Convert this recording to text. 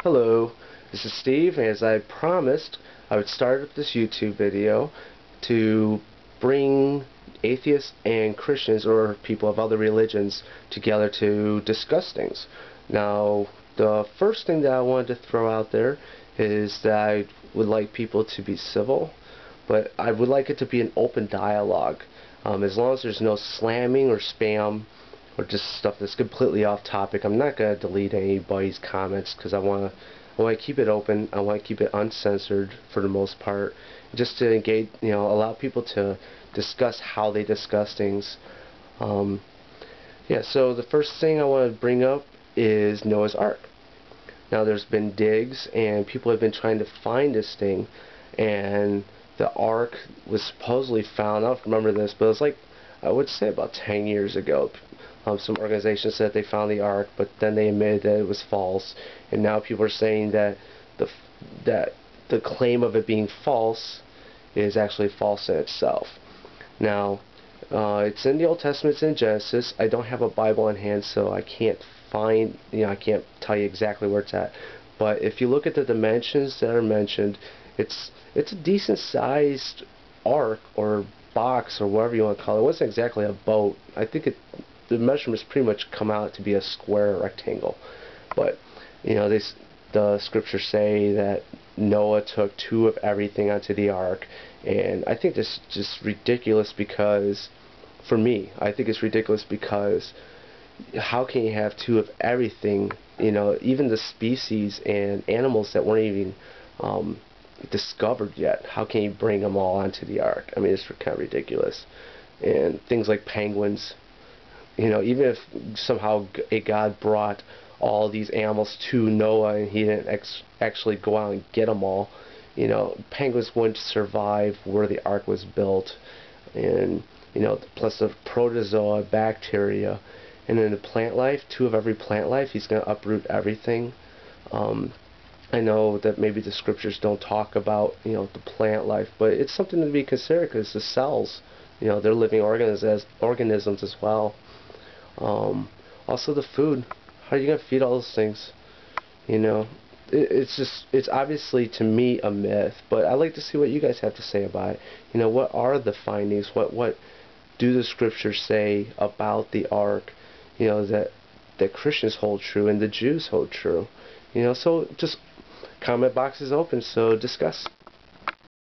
Hello, this is Steve. As I promised, I would start up this YouTube video to bring atheists and Christians, or people of other religions, together to discuss things. Now, the first thing that I wanted to throw out there is that I would like people to be civil, but I would like it to be an open dialogue. As long as there's no slamming or spam or just stuff that's completely off topic. I'm not going to delete anybody's comments because I want to keep it open. I want to keep it uncensored for the most part, just to engage, allow people to discuss how they discuss things. Yeah, so the first thing I want to bring up is Noah's Ark. Now there's been digs and people have been trying to find this thing, and the Ark was supposedly found. I don't remember this, but it was like, I would say about 10 years ago. Some organizations said they found the Ark, but then they admitted that it was false, and now people are saying that the claim of it being false is actually false in itself. Now, it's in the Old Testament, it's in Genesis. I don't have a Bible in hand, so I can't find, I can't tell you exactly where it's at. But if you look at the dimensions that are mentioned, it's a decent sized ark or box or whatever you want to call it. It wasn't exactly a boat. I think the measurements pretty much come out to be a square rectangle. But the scriptures say that Noah took 2 of everything onto the ark, and I think this is just ridiculous because, for me, I think it's ridiculous because how can you have 2 of everything? Even the species and animals that weren't even discovered yet, how can you bring them all onto the ark? I mean, it's kind of ridiculous. And things like penguins, even if somehow a God brought all these animals to Noah and he didn't actually go out and get them all, penguins wouldn't survive where the ark was built. And plus the protozoa, bacteria, and then the plant life, 2 of every plant life, he's going to uproot everything. I know that maybe the scriptures don't talk about the plant life, but it's something to be considered because the cells, they're living organisms as well. Also the food. How are you going to feed all those things? It's obviously, to me, a myth, but I'd like to see what you guys have to say about it. What are the findings? What do the scriptures say about the ark, that Christians hold true and the Jews hold true? So just comment box is open, so discuss.